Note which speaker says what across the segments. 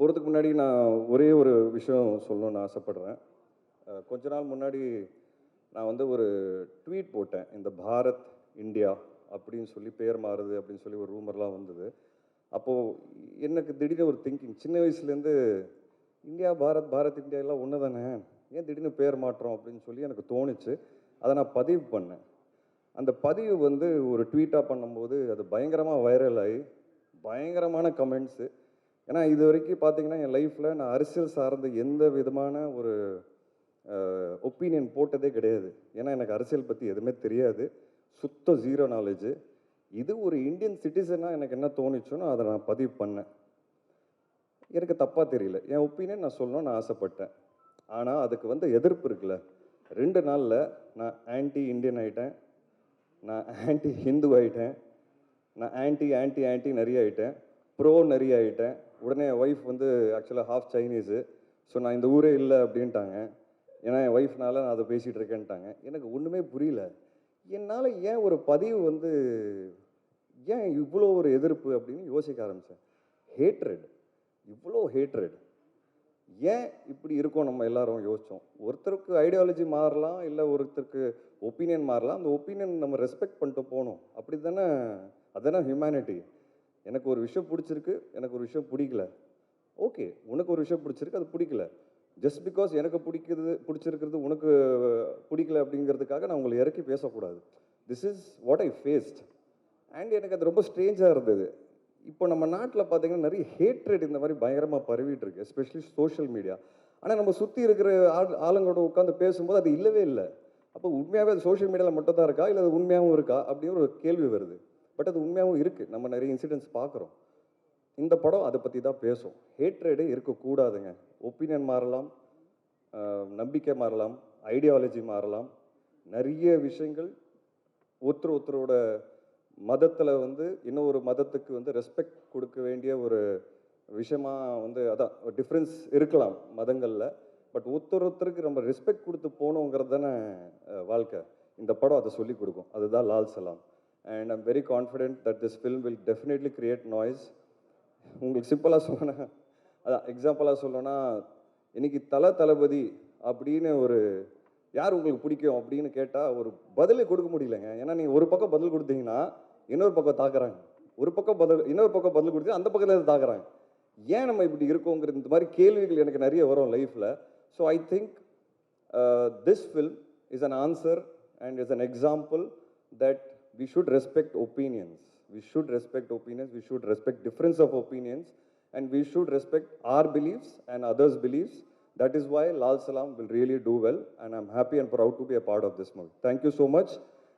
Speaker 1: போகிறதுக்கு முன்னாடி நான் ஒரே ஒரு விஷயம் சொல்லணும்னு ஆசைப்படுறேன். கொஞ்ச நாள் முன்னாடி நான் வந்து ஒரு ட்வீட் போட்டேன். இந்த பாரத், இந்தியா அப்படின்னு சொல்லி பேர் மாறுது அப்படின்னு சொல்லி ஒரு ரூமர்லாம் வந்தது. அப்போது எனக்கு திடீர்னு ஒரு திங்கிங் சின்ன வயசுலேருந்து இந்தியா, பாரத், பாரத், இந்தியா எல்லாம் ஒன்று தானே, ஏன் திடீர்னு பேர் மாற்றம் அப்படின்னு சொல்லி எனக்கு தோணுச்சு. அதை நான் பதிவு பண்ணேன். அந்த பதிவு வந்து ஒரு ட்வீட்டாக பண்ணும்போது அது பயங்கரமாக வைரல் ஆகி பயங்கரமான கமெண்ட்ஸு. ஏன்னா இது வரைக்கும் பார்த்தீங்கன்னா என் லைஃப்பில் நான் அரசியல் சார்ந்த எந்த விதமான ஒரு ஒப்பீனியன் போட்டதே கிடையாது. ஏன்னா எனக்கு அரசியல் பற்றி எதுவுமே தெரியாது. சுத்த ஜீரோ நாலேஜு. இது ஒரு இந்தியன் சிட்டிசனாக எனக்கு என்ன தோணுச்சுன்னு அதை நான் பதிவு பண்ணேன். எனக்கு தப்பாக தெரியல. என் ஒப்பீனியன் நான் சொல்லணும்னு நான் ஆசைப்பட்டேன். ஆனால் அதுக்கு வந்து எதிர்ப்பு இருக்குல்ல. 2 நாளில் நான் ஆன்டி இந்தியன் ஆகிட்டேன், நான் ஆன்டி ஹிந்து ஆகிட்டேன், நான் ஆன்டி ஆன்டி ஆன்டி நிறைய ஆகிட்டேன், ப்ரோ நிறைய ஆகிட்டேன். உடனே என் ஒய்ஃப் வந்து ஆக்சுவலாக ஹாஃப் சைனீஸு. ஸோ நான் இந்த ஊரே இல்லை அப்படின்ட்டாங்க. ஏன்னா என் ஒய்ஃப்னால நான் அதை பேசிகிட்டு இருக்கேன்ட்டாங்க. எனக்கு ஒன்றுமே புரியல. என்னால் ஏன் ஒரு பதிவு வந்து ஏன் இவ்வளோ ஒரு எதிர்ப்பு அப்படின்னு யோசிக்க ஆரம்பித்தேன். ஹேட்ரட், இவ்வளோ ஹேட்ரட். ஏன் இப்படி இருக்கோம் நம்ம எல்லாரும் யோசித்தோம். ஒருத்தருக்கு ஐடியாலஜி மாறலாம், இல்லை ஒருத்தருக்கு ஒப்பீனியன் மாறலாம். அந்த ஒப்பீனியன் நம்ம ரெஸ்பெக்ட் பண்ணிட்டு போகணும். அப்படி தானே, அதுதானே ஹியூமனிட்டி. எனக்கு ஒரு விஷயம் பிடிச்சிருக்கு, எனக்கு ஒரு விஷயம் பிடிக்கல. ஓகே, உனக்கு ஒரு விஷயம் பிடிச்சிருக்கு, அது பிடிக்கல. ஜஸ்ட் பிகாஸ் எனக்கு பிடிச்சிருக்கிறது உனக்கு பிடிக்கல அப்படிங்கிறதுக்காக நான் உங்களை இறக்கி பேசக்கூடாது. This is what I faced. அண்ட் எனக்கு அது ரொம்ப ஸ்ட்ரேஞ்சாக இருந்தது. இப்போ நம்ம நாட்டில் பார்த்தீங்கன்னா நிறைய ஹேட்ரேட் இந்த மாதிரி பயங்கரமாக பரவிட்டு இருக்கு, எஸ்பெஷலி சோஷியல் மீடியா. ஆனால் நம்ம சுற்றி இருக்கிற ஆளுங்களோட உட்காந்து பேசும்போது அது இல்லவே இல்லை. அப்போ உண்மையாகவே அது சோஷியல் மீடியாவில் மட்டும் தான் இருக்கா, இல்லை அது உண்மையாகவும் இருக்கா அப்படின்னு ஒரு கேள்வி வருது. பட் அது உண்மையாகவும் இருக்குது. நம்ம நிறைய இன்சிடென்ட்ஸ் பார்க்குறோம். இந்த படம் அதை பற்றி தான் பேசும். ஹேட்ரேடே இருக்கக்கூடாதுங்க. ஒப்பீனியன் மாறலாம், நம்பிக்கை மாறலாம், ஐடியாலஜி மாறலாம். நிறைய விஷயங்கள் ஒருத்தரோட மதத்தில் வந்து இன்னொரு மதத்துக்கு வந்து ரெஸ்பெக்ட் கொடுக்க வேண்டிய ஒரு விஷயமா வந்து அதான் டிஃப்ரென்ஸ் இருக்கலாம் மதங்களில். பட் ஒருத்தருக்கு நம்ம ரெஸ்பெக்ட் கொடுத்து போகணுங்கிறது தானே வாழ்க்கை. இந்த படம் அதை சொல்லிக் கொடுக்கும். அதுதான் Lal Salaam. And I'm very confident that this film will definitely create noise. உங்களுக்கு சிம்பிளாக சொல்லணும்னா, அதான் எக்ஸாம்பிளாக சொல்லணும்னா, இன்னைக்கு தளபதி அப்படின்னு ஒரு யார் உங்களுக்கு பிடிக்கும் அப்படின்னு கேட்டால் ஒரு பதிலே கொடுக்க முடியலங்க. ஏன்னா நீங்கள் ஒரு பக்கம் பதில் கொடுத்தீங்கன்னா இன்னொரு பக்கம் தாக்குறாங்க, ஒரு பக்கம் பதில் இன்னொரு பக்கம் பதில் கொடுத்து அந்த பக்கத்தில் தாக்குறாங்க. ஏன் நம்ம இப்படி இருக்கோங்கிற இந்த மாதிரி கேள்விகள் எனக்கு நிறைய வரும் லைஃப்பில். So I think this film is an answer and is an example that we should respect opinions. We should respect opinions. We should respect difference of opinions, and we should respect our beliefs and others' beliefs. That is why Lal Salam will really do well, and I'm happy and proud to be a part of this movie. Thank you so much.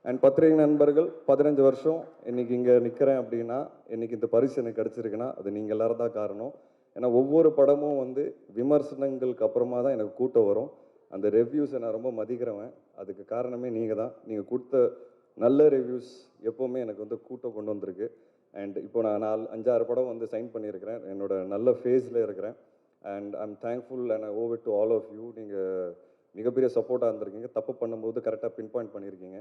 Speaker 1: And பத்திரிகை நண்பர்கள் 15 வருஷம் இன்னைக்கு இங்கே நிற்கிறேன் அப்படின்னா, இன்னைக்கு இந்த பரிசு எனக்கு கிடச்சிருக்குன்னா அது நீங்கள் எல்லாரும் தான் காரணம். ஏன்னா ஒவ்வொரு படமும் வந்து விமர்சனங்களுக்கு அப்புறமா தான் எனக்கு கூட்டம் வரும். அந்த ரிவ்யூஸை நான் ரொம்ப மதிக்கிறவன். அதுக்கு காரணமே நீங்கள் தான். நீங்கள் கொடுத்த நல்ல ரிவ்யூஸ் எப்போவுமே எனக்கு வந்து கூட்டம் கொண்டு வந்திருக்கு. அண்ட் இப்போ நான் 5-6 படம் வந்து சைன் பண்ணியிருக்கிறேன். என்னோட நல்ல ஃபேஸில் இருக்கிறேன். And I'm thankful and I owe it to all of you. நீங்கள் மிகப்பெரிய சப்போர்ட்டாக இருந்திருக்கீங்க. தப்பு பண்ணும்போது கரெக்டாக பின் பாயிண்ட் பண்ணியிருக்கீங்க.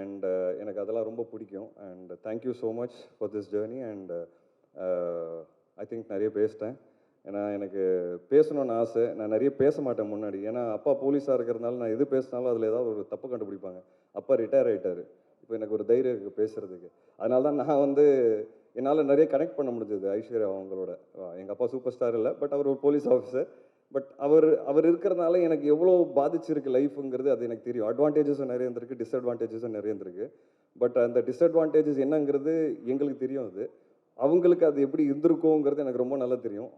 Speaker 1: அண்ட் எனக்கு அதெல்லாம் ரொம்ப பிடிக்கும். And thank you so much for this journey. And I think நிறைய பேசிட்டேன். ஏன்னா எனக்கு பேசணும்னு ஆசை. நான் நிறைய பேச மாட்டேன் முன்னாடி. ஏன்னா அப்பா போலீஸாக இருக்கிறதுனால நான் எது பேசினாலும் அதில் ஏதாவது ஒரு தப்பு கண்டுபிடிப்பாங்க. அப்பா ரிட்டையர் ஆகிட்டார். இப்போ எனக்கு ஒரு தைரியம் இருக்குது பேசுகிறதுக்கு. அதனால தான் நான் வந்து என்னால் நிறைய கனெக்ட் பண்ண முடிஞ்சது ஐஸ்வர்யா அவங்களோட. எங்கள் அப்பா சூப்பர் ஸ்டார் இல்லை, பட் அவர் ஒரு போலீஸ் ஆஃபீஸர். பட் அவர் இருக்கிறதுனால எனக்கு எவ்வளோ பாதிச்சிருக்கு லைஃபுங்கிறது அது எனக்கு தெரியும். அட்வான்டேஜஸும் நிறைய இருந்திருக்கு, டிஸ்அட்வான்டேஜஸும் நிறைய இருந்திருக்கு. பட் அந்த டிஸ்அட்வான்டேஜஸ் என்னங்கிறது எங்களுக்கு தெரியும். அது அவங்களுக்கு அது எப்படி இருந்திருக்கோங்கிறது எனக்கு ரொம்ப நல்லா தெரியும்,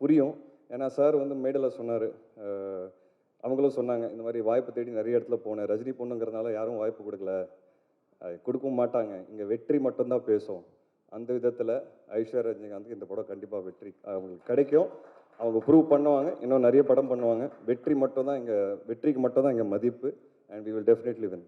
Speaker 1: புரியும். ஏன்னா சார் வந்து மேடையில் சொன்னார், அவங்களும் சொன்னாங்க, இந்த மாதிரி வாய்ப்பு தேடி நிறைய இடத்துல போனேன். ரஜினி பொண்ணுங்கிறதுனால யாரும் வாய்ப்பு கொடுக்கல, கொடுக்கவும் மாட்டாங்க. இங்கே வெற்றி மட்டும்தான் பேசும். அந்த விதத்தில் ஐஸ்வர்யா ரஜினிகாந்துக்கு இந்த படம் கண்டிப்பாக வெற்றி அவங்களுக்கு கிடைக்கும். அவங்க ப்ரூவ் பண்ணுவாங்க. இன்னும் நிறைய படம் பண்ணுவாங்க. வெற்றிக்கு மட்டும் தான் இங்கே மதிப்பு. And we will definitely win.